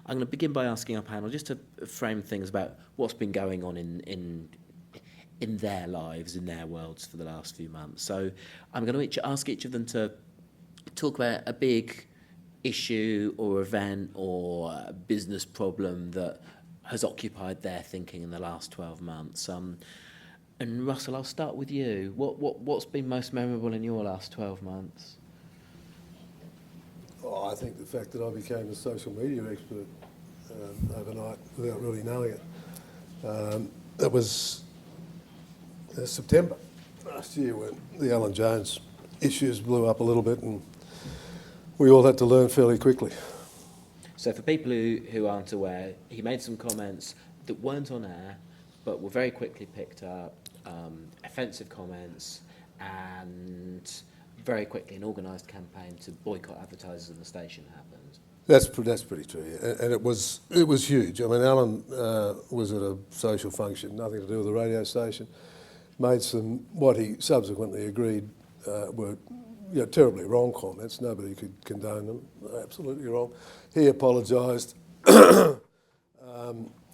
I'm going to begin by asking our panel just to frame things about what's been going on in their lives, in their worlds for the last few months. So I'm going to ask each of them to talk about a big issue or event or a business problem that has occupied their thinking in the last 12 months. And Russell, I'll start with you. What's been most memorable in your last 12 months? I think the fact that I became a social media expert overnight without really knowing it. That was September last year when the Alan Jones issues blew up a little bit and we all had to learn fairly quickly. So for people who aren't aware, he made some comments that weren't on air but were very quickly picked up, offensive comments, and very quickly an organised campaign to boycott advertisers in the station happened. That's pretty true, yeah. And it was huge. I mean, Alan was at a social function, nothing to do with the radio station, made some, what he subsequently agreed were terribly wrong comments. Nobody could condone them, absolutely wrong. He apologised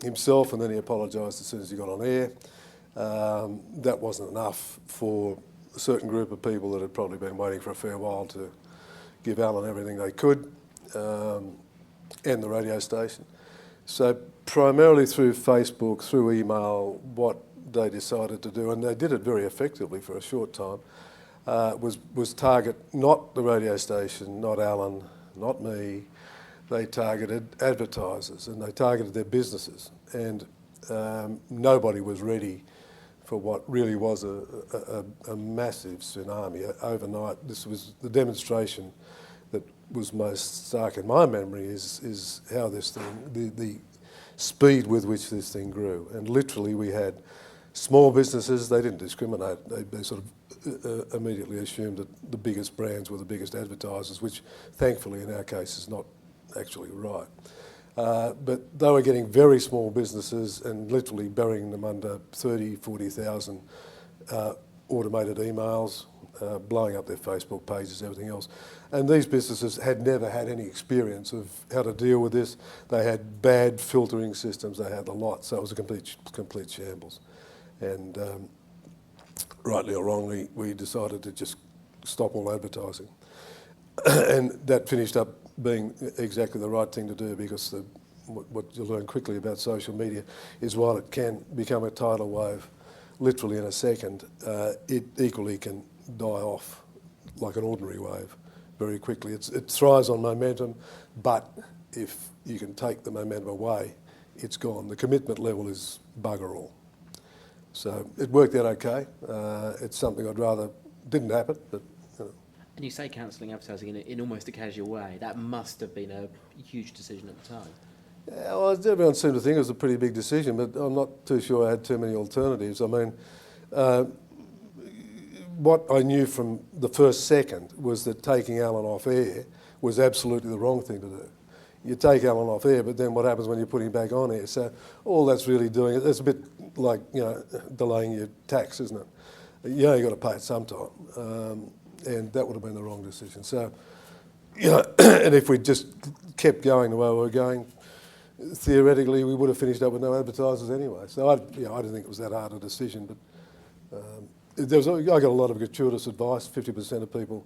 himself, and then he apologised as soon as he got on air. That wasn't enough for a certain group of people that had probably been waiting for a fair while to give Alan everything they could, and the radio station. So primarily through Facebook, through email, what they decided to do, and they did it very effectively for a short time, was target not the radio station, not Alan, not me. They targeted advertisers and they targeted their businesses, and nobody was ready for what really was a massive tsunami overnight. This was the demonstration that was most stark in my memory is how this thing, the speed with which this thing grew. And literally we had small businesses, they didn't discriminate, they sort of immediately assumed that the biggest brands were the biggest advertisers, which thankfully in our case is not actually right. But they were getting very small businesses and literally burying them under 30, 40,000 automated emails, blowing up their Facebook pages, everything else. And these businesses had never had any experience of how to deal with this. They had bad filtering systems, they had the lot, so it was a complete shambles. And rightly or wrongly, we decided to just stop all advertising. And that finished up being exactly the right thing to do, because what you'll learn quickly about social media is while it can become a tidal wave literally in a second, it equally can die off like an ordinary wave very quickly. It thrives on momentum, but if you can take the momentum away, it's gone. The commitment level is bugger all. So it worked out okay. It's something I'd rather didn't happen, but And you say cancelling advertising in almost a casual way. That must have been a huge decision at the time. Yeah, well, everyone seemed to think it was a pretty big decision, but I'm not too sure I had too many alternatives. I mean, what I knew from the first second was that taking Alan off air was absolutely the wrong thing to do. You take Alan off air, but then what happens when you put him back on air? So all that's really doing it. It's a bit like, delaying your tax, isn't it? You've got to pay it sometime. And that would have been the wrong decision. So, and if we just kept going the way we were going, theoretically we would have finished up with no advertisers anyway. So I didn't think it was that hard a decision, but I got a lot of gratuitous advice. 50% of people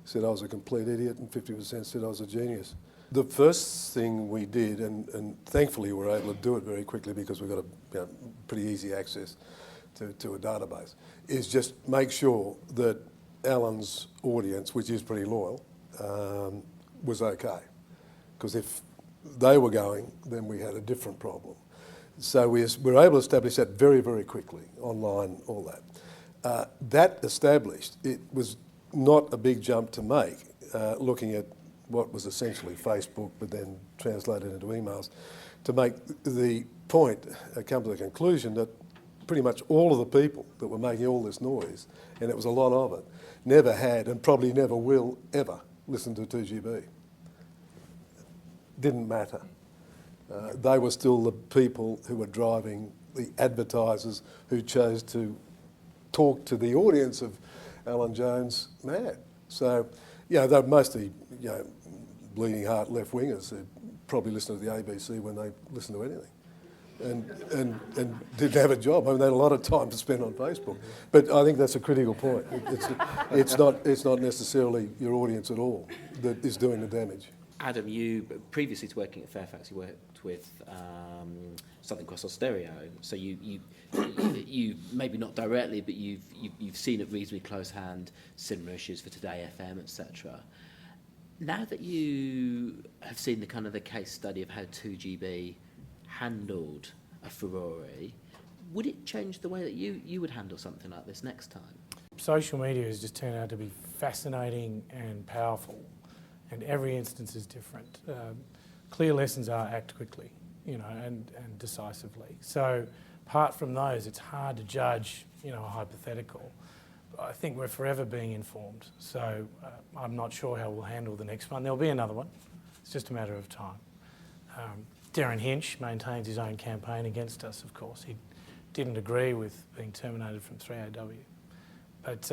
said I was a complete idiot and 50% said I was a genius. The first thing we did, and thankfully we were able to do it very quickly because we've got a pretty easy access to a database, is just make sure that Alan's audience, which is pretty loyal, was okay. Because if they were going, then we had a different problem. So we were able to establish that very, very quickly, online, all that. That established, it was not a big jump to make, looking at what was essentially Facebook, but then translated into emails, to make the point, come to the conclusion that pretty much all of the people that were making all this noise, and it was a lot of it, never had and probably never will ever listen to 2GB. Didn't matter. They were still the people who were driving the advertisers who chose to talk to the audience of Alan Jones mad. So, they're mostly, bleeding heart left-wingers who probably listened to the ABC when they listened to anything. And didn't have a job. I mean, they had a lot of time to spend on Facebook. But I think that's a critical point. It's not necessarily your audience at all that is doing the damage. Adam, you previously to working at Fairfax, you worked with Southern Cross Austereo, so you maybe not directly, but you've seen at reasonably close hand similar issues for Today FM, etc. Now that you have seen the kind of the case study of how 2GB handled a furore, would it change the way that you would handle something like this next time? Social media has just turned out to be fascinating and powerful, and every instance is different. Clear lessons are act quickly, and decisively. So apart from those, it's hard to judge, a hypothetical. I think we're forever being informed, so I'm not sure how we'll handle the next one. There'll be another one. It's just a matter of time. Darren Hinch maintains his own campaign against us, of course. He didn't agree with being terminated from 3AW. But,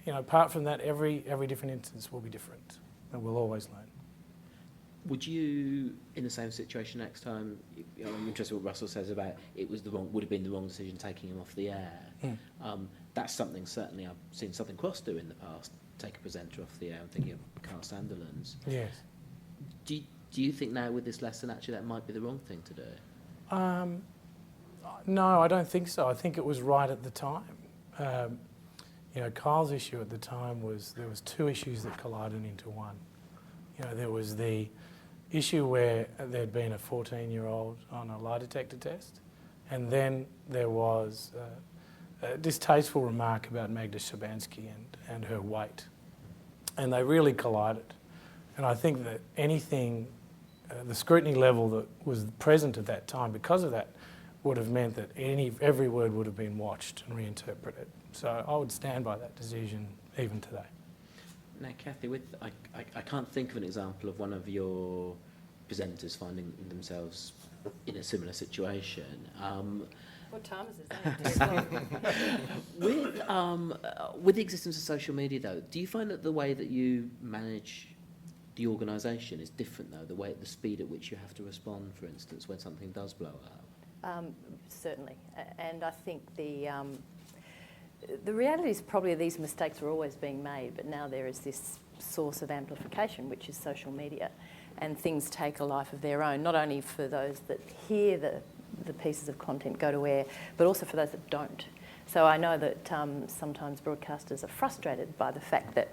apart from that, every different instance will be different, and we'll always learn. Would you, in the same situation next time, I'm interested in what Russell says about would have been the wrong decision taking him off the air. That's something certainly I've seen Southern Cross do in the past, take a presenter off the air. I'm thinking of Kyle Sandilands. Yes. Do you think now with this lesson actually that might be the wrong thing to do? No, I don't think so. I think it was right at the time. Kyle's issue at the time was there was two issues that collided into one. There was the issue where there'd been a 14-year-old on a lie detector test, and then there was a distasteful remark about Magda Szubanski and her weight. And they really collided. And I think that anything, the scrutiny level that was present at that time because of that would have meant that every word would have been watched and reinterpreted. So I would stand by that decision even today. Now, Cathy, I can't think of an example of one of your presenters finding themselves in a similar situation. What time is it? With the existence of social media, though, do you find that the way that you manage the organisation is different, though? The speed at which you have to respond, for instance, when something does blow up? Certainly. And I think the reality is probably these mistakes are always being made, but now there is this source of amplification, which is social media, and things take a life of their own, not only for those that hear the pieces of content go to air, but also for those that don't. So I know that sometimes broadcasters are frustrated by the fact that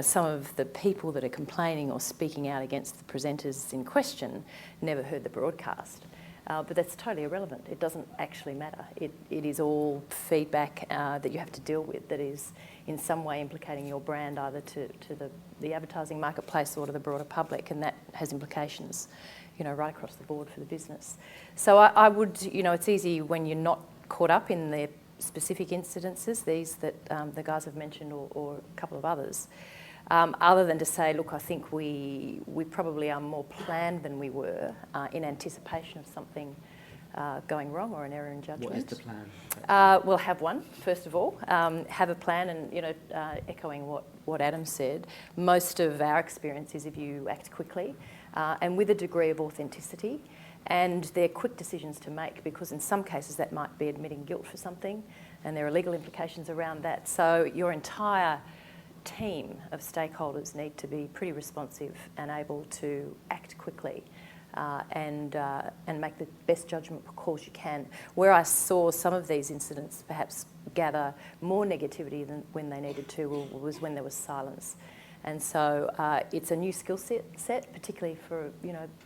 some of the people that are complaining or speaking out against the presenters in question never heard the broadcast. But that's totally irrelevant. It doesn't actually matter. It is all feedback that you have to deal with that is in some way implicating your brand either to the advertising marketplace or to the broader public, and that has implications, right across the board for the business. So I would, it's easy when you're not caught up in the specific incidences, these that the guys have mentioned or a couple of others, other than to say, look, I think we probably are more planned than we were in anticipation of something going wrong or an error in judgment. What is the plan? We'll have one, first of all. Have a plan, and echoing what Adam said, most of our experience is if you act quickly and with a degree of authenticity, and they're quick decisions to make, because in some cases that might be admitting guilt for something, and there are legal implications around that. So your entire team of stakeholders need to be pretty responsive and able to act quickly and make the best judgment calls you can. Where I saw some of these incidents perhaps gather more negativity than when they needed to was when there was silence. And so it's a new skill set, particularly for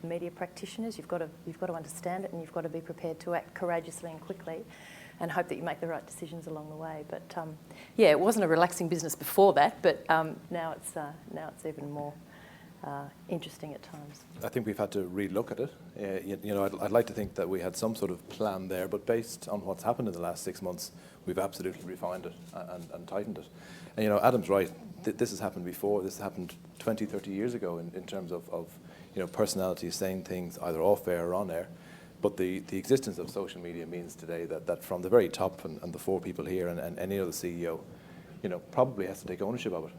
media practitioners. You've got to understand it, and you've got to be prepared to act courageously and quickly, and hope that you make the right decisions along the way. But it wasn't a relaxing business before that, but now it's even more interesting at times. I think we've had to relook at it. I'd like to think that we had some sort of plan there, but based on what's happened in the last 6 months, we've absolutely refined it and tightened it. And Adam's right. This has happened before. This happened 20, 30 years ago in terms of personalities saying things either off air or on air. But the existence of social media means today that from the very top and the 4 people here and any other CEO, probably has to take ownership of it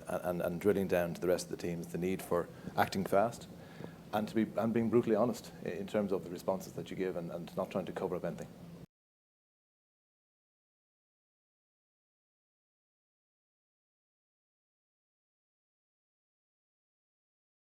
and drilling down to the rest of the teams the need for acting fast and being brutally honest in terms of the responses that you give, and not trying to cover up anything.